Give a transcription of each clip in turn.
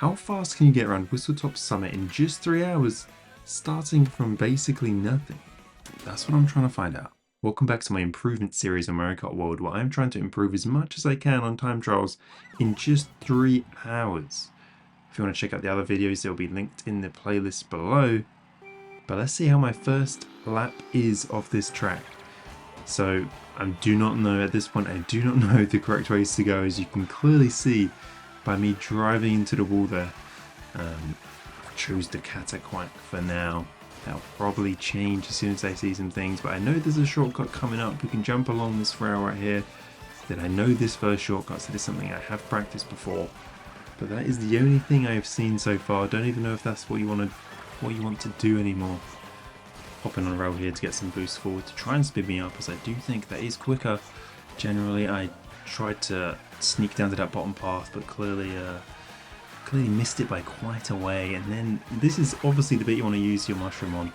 how fast can you get around Whistlestop Summit in just 3 hours, starting from basically nothing? That's what I'm trying to find out. Welcome back to my improvement series on Mario Kart World, where I'm trying to improve as much as I can on time trials in just 3 hours. If you want to check out the other videos, they'll be linked in the playlist below. But let's see how my first lap is of this track. So I do not know at this point, I do not know the correct ways to go, as you can clearly see by me driving into the wall there. I chose the catacquack for now. That'll probably change as soon as I see some things, but I know there's a shortcut coming up. We can jump along this rail right here. That I know this first shortcut, so this is something I have practiced before. But that is the only thing I've seen so far. I don't even know if that's what you want to do anymore. Hopping on a rail here to get some boost forward to try and speed me up, as I do think that is quicker. Generally, I tried to sneak down to that bottom path, but clearly missed it by quite a way. And then this is obviously the bit you want to use your mushroom on,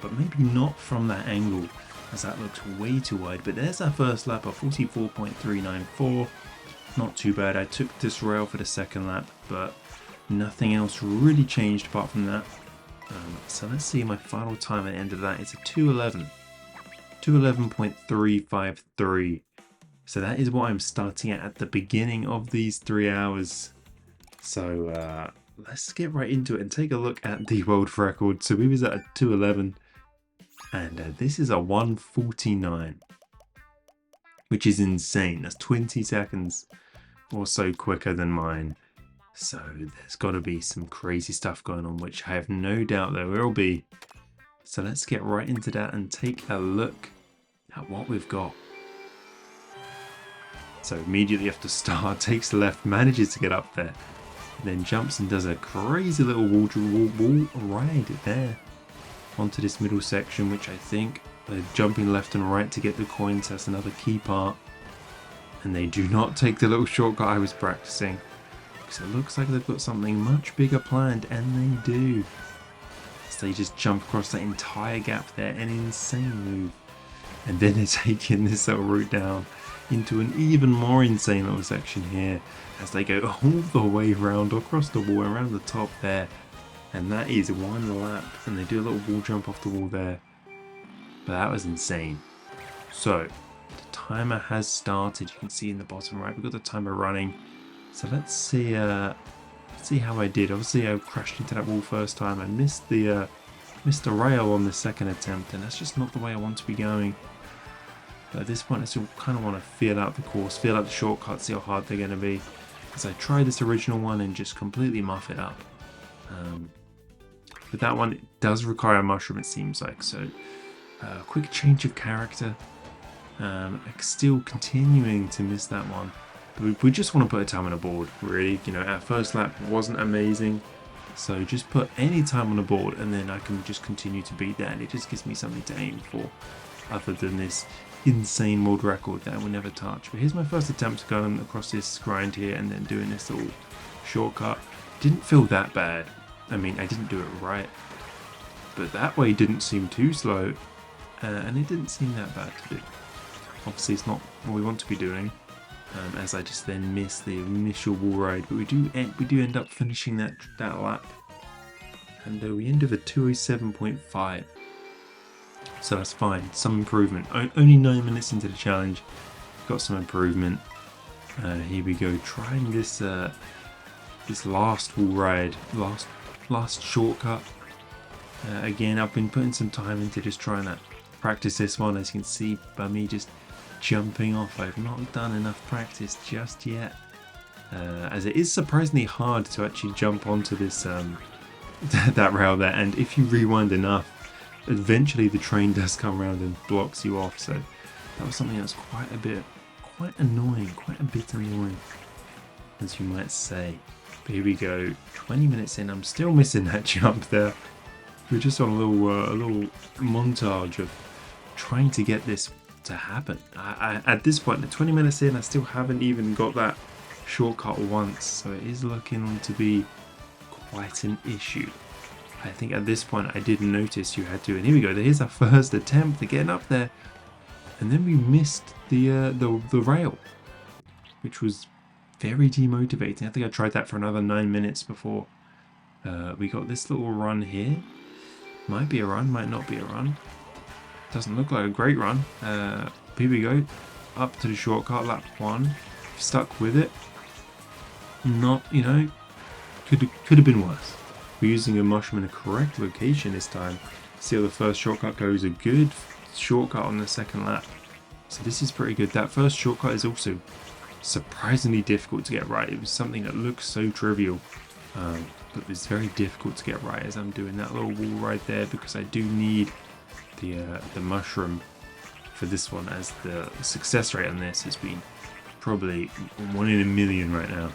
but maybe not from that angle, as that looks way too wide. But there's our first lap of 44.394. Not too bad. I took this rail for the second lap, but nothing else really changed apart from that. So let's see, my final time at the end of that is a 2:11. 2:11.353. So that is what I'm starting at the beginning of these 3 hours. So let's get right into it and take a look at the world record. So we was at a 2:11, and this is a 1:49, which is insane. That's 20 seconds or so quicker than mine. So there's got to be some crazy stuff going on, which I have no doubt there will be. So let's get right into that and take a look at what we've got. So immediately after start, takes the left, manages to get up there, then jumps and does a crazy little wall ride there onto this middle section, which I think they're jumping left and right to get the coins. That's another key part. And they do not take the little shortcut I was practicing, because it looks like they've got something much bigger planned, and they do. So they just jump across that entire gap there, an insane move. And then they're taking this little route down into an even more insane little section here, as they go all the way around across the wall, around the top there. And that is one lap, and they do a little wall jump off the wall there. But that was insane. So the timer has started. You can see in the bottom right, we've got the timer running. So let's see how I did. Obviously I crashed into that wall first time. I missed the rail on the second attempt, and that's just not the way I want to be going. But at this point I still kind of want to feel out the course, feel out the shortcuts, see how hard they're going to be, because I tried this original one and just completely muff it up. But that one does require a mushroom, it seems like. So quick change of character. Still continuing to miss that one. But we just want to put a time on the board, really. You know, our first lap wasn't amazing, so just put any time on the board, and then I can just continue to beat that, and it just gives me something to aim for, other than this insane world record that I will never touch. But here's my first attempt going across this grind here, and then doing this little shortcut. Didn't feel that bad. I mean, I didn't do it right, but that way didn't seem too slow, and it didn't seem that bad to do. Obviously it's not what we want to be doing, as I just then missed the initial wall ride, but we do end up finishing that lap, and we end with a 2:07.5. So that's fine, some improvement. Only 9 minutes into the challenge, got some improvement. Here we go, trying this last wall ride, last shortcut. Again, I've been putting some time into just trying to practice this one. As you can see by me just jumping off, I've not done enough practice just yet, as it is surprisingly hard to actually jump onto this that rail there, and if you rewind enough, eventually the train does come around and blocks you off. So that was something that's quite a bit annoying, as you might say. But here we go, 20 minutes in, I'm still missing that jump there. We're just on a little montage of trying to get this to happen. At this point, at 20 minutes in, I still haven't even got that shortcut once, so it is looking to be quite an issue. I think at this point I did notice you had to, and here we go, here's our first attempt at getting up there, and then we missed the rail, which was very demotivating. I think I tried that for another 9 minutes before we got this little run here. Might be a run, might not be a run. Doesn't look like a great run. Here we go. Up to the shortcut, lap 1. Stuck with it. Not, you know, could have been worse. We're using a mushroom in a correct location this time. See how the first shortcut goes. A good shortcut on the second lap. So this is pretty good. That first shortcut is also surprisingly difficult to get right. It was something that looks so trivial, but it's very difficult to get right as I'm doing that little wall right there, because I do need the mushroom for this one, as the success rate on this has been probably 1 in a million right now.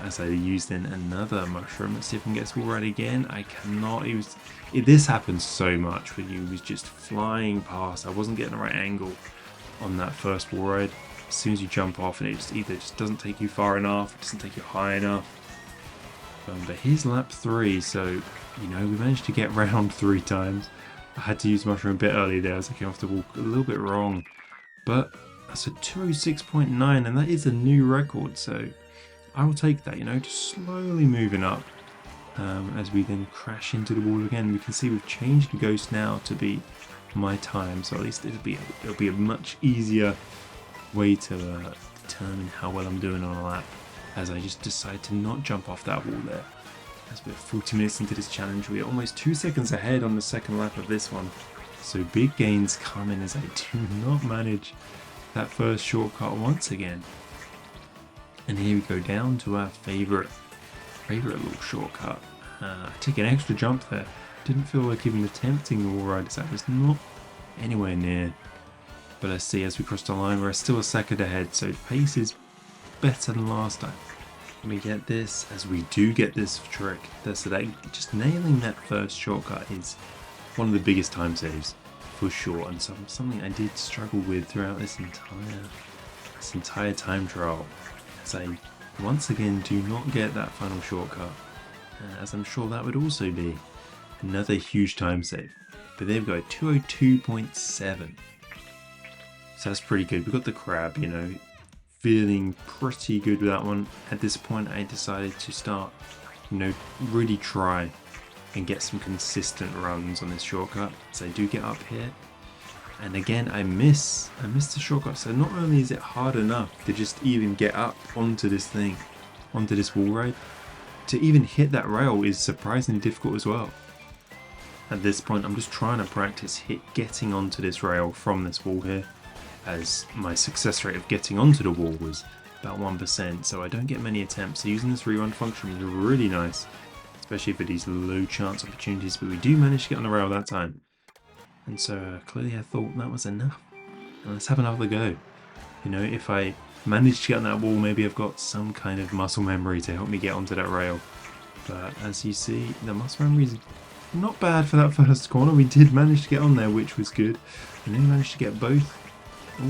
As I used in another mushroom. Let's see if I can get this wall right again. I cannot. This happens so much when you was just flying past. I wasn't getting the right angle on that first wall ride. As soon as you jump off, and it just either just doesn't take you far enough, it doesn't take you high enough. But here's lap 3, so you know we managed to get round 3 times. I had to use mushroom a bit early there as I came off the wall a little bit wrong, but that's a 206.9, and that is a new record. So I will take that. You know, just slowly moving up as we then crash into the wall again. We can see we've changed the ghost now to be my time, so at least it'll be a much easier way to determine how well I'm doing on a lap, as I just decide to not jump off that wall there. As we're 40 minutes into this challenge, we're almost 2 seconds ahead on the second lap of this one. So big gains coming as I do not manage that first shortcut once again. And here we go down to our favorite little shortcut. I take an extra jump there. Didn't feel like even attempting the wall ride, as that was not anywhere near. But let's see, as we cross the line, we're still a second ahead, so pace is better than last time. We get this, as we do get this trick. So that just nailing that first shortcut is one of the biggest time saves for sure, and something I did struggle with throughout this entire time trial, as I once again do not get that final shortcut, as I'm sure that would also be another huge time save. But there we go, 202.7. So that's pretty good. We got the crab, you know, feeling pretty good with that one. At this point, I decided to start, you know, really try and get some consistent runs on this shortcut. So I do get up here, and again I miss the shortcut. So not only is it hard enough to just even get up onto this thing, onto this wall ride, to even hit that rail is surprisingly difficult as well. At this point, I'm just trying to practice getting onto this rail from this wall here, as my success rate of getting onto the wall was about 1%, so I don't get many attempts. So using this rerun function is really nice, especially for these low chance opportunities, but we do manage to get on the rail that time. And so clearly I thought that was enough, and let's have another go. You know, if I manage to get on that wall, maybe I've got some kind of muscle memory to help me get onto that rail. But as you see, the muscle memory is not bad for that first corner. We did manage to get on there, which was good, and then managed to get all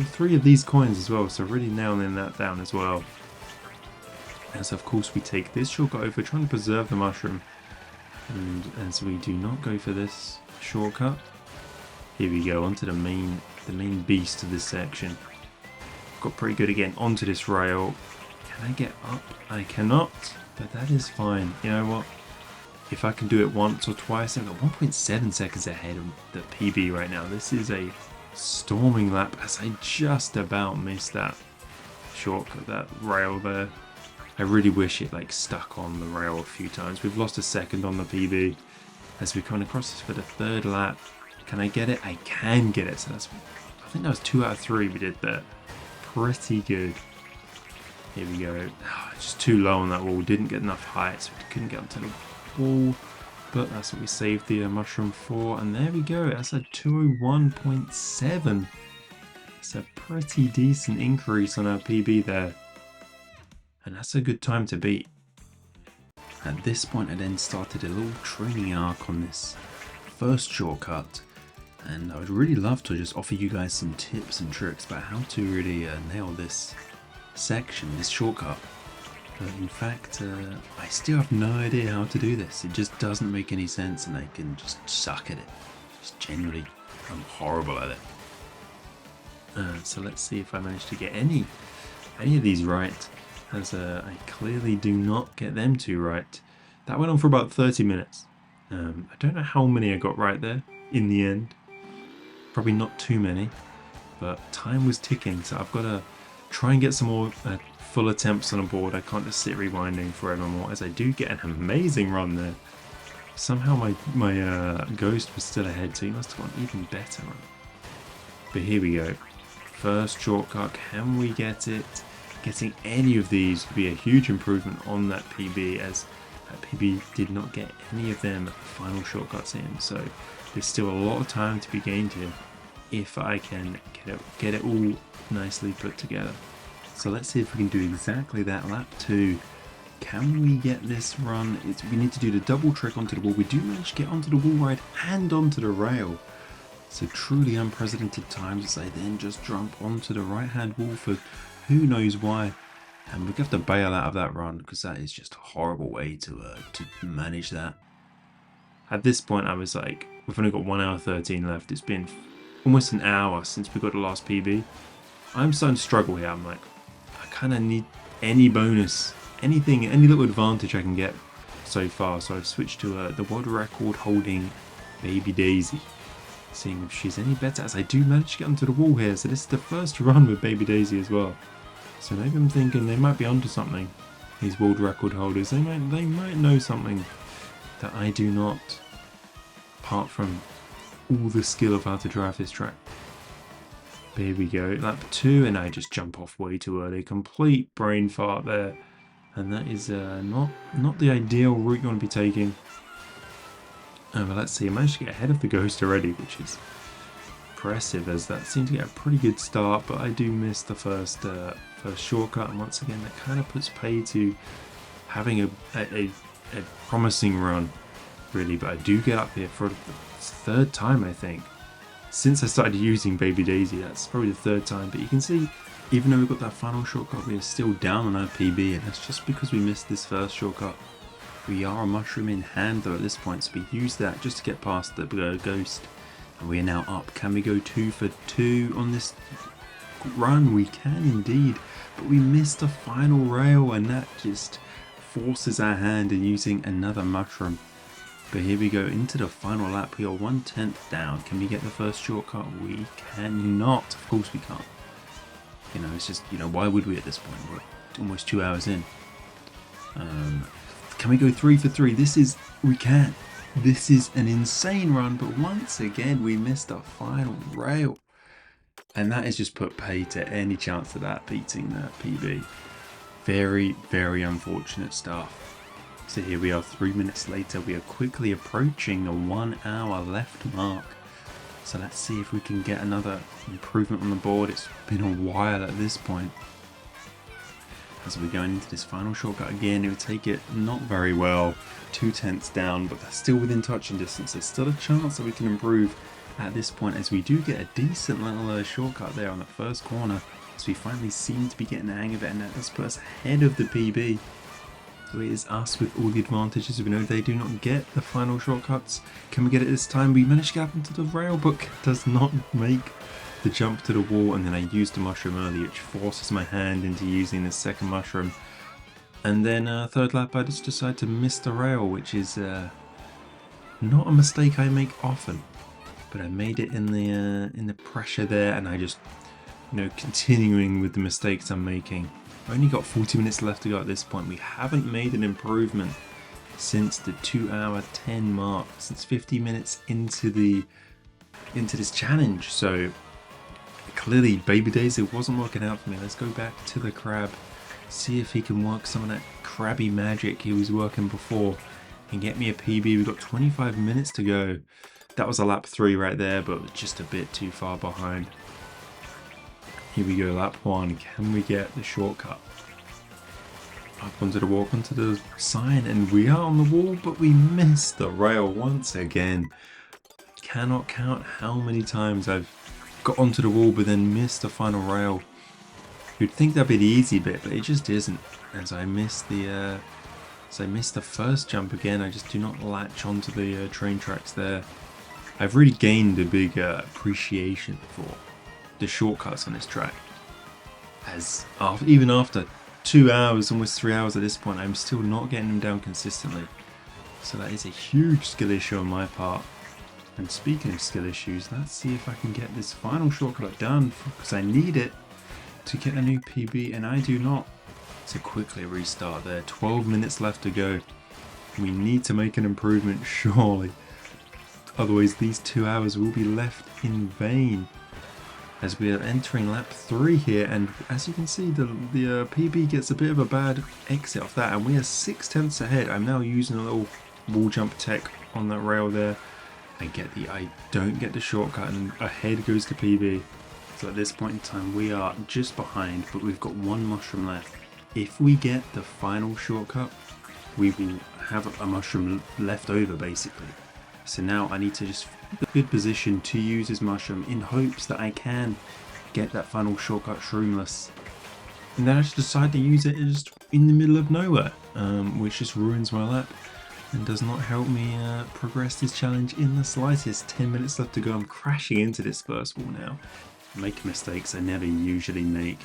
3 of these coins as well, so really nailing that down as well. As of course we take this shortcut over, trying to preserve the mushroom, and as we do not go for this shortcut, here we go onto the main beast of this section. Got pretty good again onto this rail. Can I get up? I cannot, but that is fine. You know what? If I can do it once or twice, I've got 1.7 seconds ahead of the PB right now. This is a storming lap, as I just about missed that shortcut, that rail there. I really wish it like stuck on the rail a few times. We've lost a second on the PB as we come across this for the 3rd lap. Can I get it? I can get it. So I think that was 2 out of 3 we did there. Pretty good. Here we go. Just too low on that wall. Didn't get enough height, so we couldn't get up to the wall. But that's what we saved the mushroom for. And there we go. That's a 201.7. It's a pretty decent increase on our PB there. And that's a good time to beat. At this point, I then started a little training arc on this first shortcut. And I would really love to just offer you guys some tips and tricks about how to really nail this section, this shortcut. But in fact, I still have no idea how to do this. It just doesn't make any sense, and I can just suck at it. Just genuinely, I'm horrible at it. So let's see if I manage to get any of these right. as I clearly do not get them two right. That went on for about 30 minutes. I don't know how many I got right there in the end. Probably not too many, but time was ticking, so I've got to try and get some more full attempts on a board. I can't just sit rewinding forevermore, as I do get an amazing run there. Somehow my ghost was still ahead, so he must have got an even better run. But here we go. First shortcut, can we get it? Getting any of these would be a huge improvement on that PB, as that PB did not get any of them final shortcuts in. So there's still a lot of time to be gained here if I can get it all nicely put together. So let's see if we can do exactly that. Lap 2. Can we get this run? We need to do the double trick onto the wall. We do manage to get onto the wall ride and onto the rail. So truly unprecedented times, as I then just jump onto the right hand wall for who knows why. And we're going to have to bail out of that run, because that is just a horrible way to manage that. At this point I was like, we've only got 1 hour 13 left. It's been almost an hour since we got the last PB. I'm starting to struggle here. I'm like, I kind of need any bonus, anything, any little advantage I can get so far. So I've switched to the world record holding Baby Daisy, seeing if she's any better, as I do manage to get onto the wall here. So this is the first run with Baby Daisy as well. So maybe I'm thinking they might be onto something. These world record holders, they might know something that I do not, apart from all the skill of how to drive this track. But here we go, lap 2, and I just jump off way too early. Complete brain fart there, and that is not the ideal route you want to be taking. But let's see, I managed to get ahead of the ghost already, which is impressive, as that seemed to get a pretty good start, but I do miss the first shortcut, and once again that kind of puts pay to having a promising run, really. But I do get up here for the third time, I think, since I started using Baby Daisy. That's probably the third time, but you can see, even though we got that final shortcut, we are still down on our PB, and that's just because we missed this first shortcut. We are a mushroom in hand though at this point, so we use that just to get past the ghost, and we are now up. Can we go 2 for 2 on this run? We can indeed, but we missed the final rail, and that just forces our hand in using another mushroom. But here we go into the final lap. We are 1/10 down. Can we get the first shortcut? We cannot. Of course we can't. You know, it's just, you know, why would we at this point? We're almost 2 hours in. Can we go 3 for 3? We can. This is an insane run, but once again we missed our final rail. And that has just put pay to any chance of that beating that PB. Very, very unfortunate stuff. So here we are 3 minutes later. We are quickly approaching the 1 hour left mark. So let's see if we can get another improvement on the board. It's been a while at this point. As we're going into this final shortcut again, it would take it not very well. 2/10 down, but that's still within touching distance. There's still a chance that we can improve at this point, as we do get a decent little shortcut there on the first corner. So we finally seem to be getting the hang of it, and that does put us ahead of the PB. So it is us with all the advantages. We know they do not get the final shortcuts. Can we get it this time? We managed to get up into the rail, but does not make the jump to the wall, and then I used the mushroom early, which forces my hand into using the second mushroom. And then third lap I just decided to miss the rail, which is not a mistake I make often, but I made it in the pressure there, and I just, you know, continuing with the mistakes I'm making. I only got 40 minutes left to go at this point. We haven't made an improvement since the 2 hour 10 mark, since 50 minutes into this challenge. So clearly Baby Daisy wasn't working out for me. Let's go back to the crab, see if he can work some of that crabby magic he was working before and get me a PB. We've got 25 minutes to go. That was a lap 3 right there, but just a bit too far behind. Here we go, lap 1. Can we get the shortcut? Up onto the walk, onto the sign, and we are on the wall, but we missed the rail once again. Cannot count how many times I've got onto the wall but then missed the final rail. You'd think that'd be the easy bit, but it just isn't. As I missed the first jump again, I just do not latch onto the train tracks there. I've really gained a big appreciation for the shortcuts on this track, as even after 2 hours, almost 3 hours at this point. I'm still not getting them down consistently. So that is a huge skill issue on my part. And speaking of skill issues, let's see if I can get this final shortcut done, because I need it to get a new PB, and I do not. To quickly restart there. 12 minutes left to go. We need to make an improvement, surely. Otherwise, these 2 hours will be left in vain. As we are entering lap 3 here, and as you can see, the PB gets a bit of a bad exit off that, and we are 6/10 ahead. I'm now using a little wall jump tech on that rail there. I don't get the shortcut, and ahead goes the PB. So at this point in time, we are just behind, but we've got one mushroom left. If we get the final shortcut, we will have a mushroom left over, basically. So now I need to just find a good position to use his mushroom in hopes that I can get that final shortcut shroomless. And then I just decide to use it just in the middle of nowhere, which just ruins my lap and does not help me progress this challenge in the slightest. 10 minutes left to go. I'm crashing into this first wall now. I make mistakes I never usually make.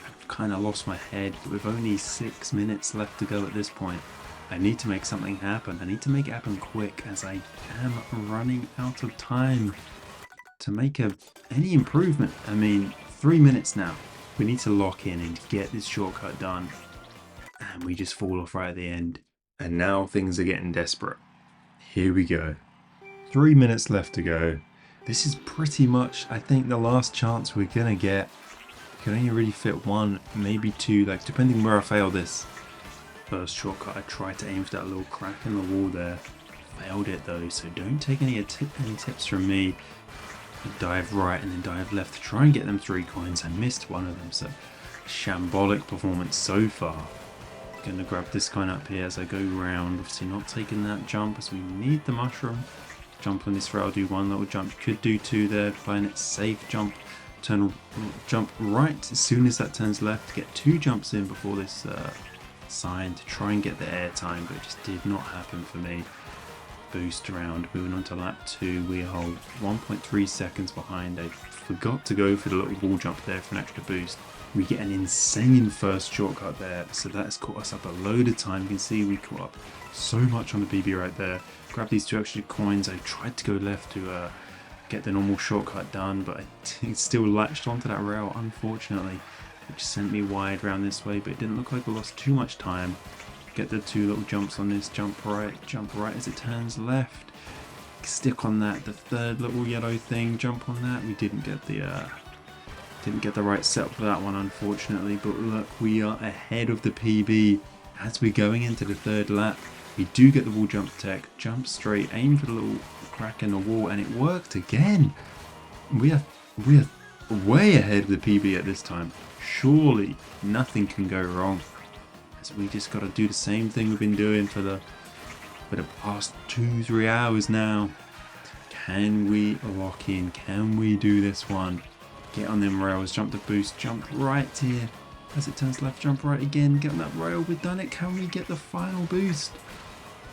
I've kind of lost my head, but with only 6 minutes left to go at this point, I need to make something happen. I need to make it happen quick, as I am running out of time to make any improvement. I mean, 3 minutes now. We need to lock in and get this shortcut done. And we just fall off right at the end. And now things are getting desperate. Here we go. 3 minutes left to go. This is pretty much, I think, the last chance we're gonna get. Can only really fit one, maybe two, like depending where I fail this first shortcut. I tried to aim for that little crack in the wall there. Failed it though, so don't take any tips from me. Dive right and then dive left to try and get them 3 coins. I missed one of them, so shambolic performance so far. Gonna grab this coin up here as I go round. Obviously not taking that jump as we need the mushroom. Jump on this rail, do 1 little jump, could do 2 there, playing it safe. Jump right as soon as that turns left, get 2 jumps in before this sign to try and get the air time, but it just did not happen for me. Boost around, moving on to lap 2, we hold 1.3 seconds behind. I forgot to go for the little wall jump there for an extra boost. We get an insane first shortcut there, so that has caught us up a load of time. You can see we caught up so much on the PB right there. Grab these 2 extra coins. I tried to go left to get the normal shortcut done, but I still latched onto that rail, unfortunately, which sent me wide around this way, but it didn't look like we lost too much time. Get the 2 little jumps on this, jump right as it turns left. Stick on that, the 3rd little yellow thing, jump on that. We didn't get the right setup for that one, unfortunately, but look, we are ahead of the PB as we're going into the 3rd lap. We do get the wall jump tech, jump straight, aim for the little crack in the wall, and it worked again. We are way ahead of the PB at this time. Surely nothing can go wrong. So we just got to do the same thing we've been doing for the past 2-3 hours now. Can we lock in? Can we do this one? Get on them rails, jump the boost, jump right here. As it turns left, jump right again, get on that rail, we've done it. Can we get the final boost?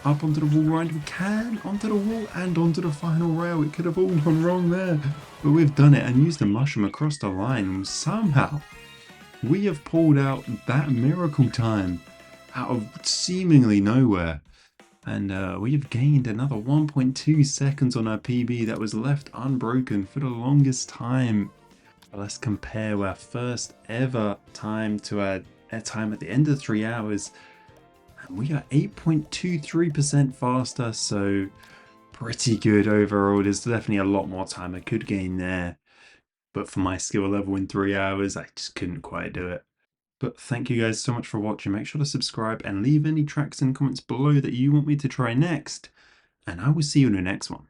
Up onto the wall grind, we can, onto the wall and onto the final rail. It could have all gone wrong there, but we've done it and used the mushroom across the line. And somehow, we have pulled out that miracle time out of seemingly nowhere. And we have gained another 1.2 seconds on our PB that was left unbroken for the longest time. Let's compare our first ever time to our time at the end of 3 hours. And we are 8.23% faster, so pretty good overall. There's definitely a lot more time I could gain there, but for my skill level in 3 hours, I just couldn't quite do it. But thank you guys so much for watching. Make sure to subscribe and leave any tracks and comments below that you want me to try next, and I will see you in the next one.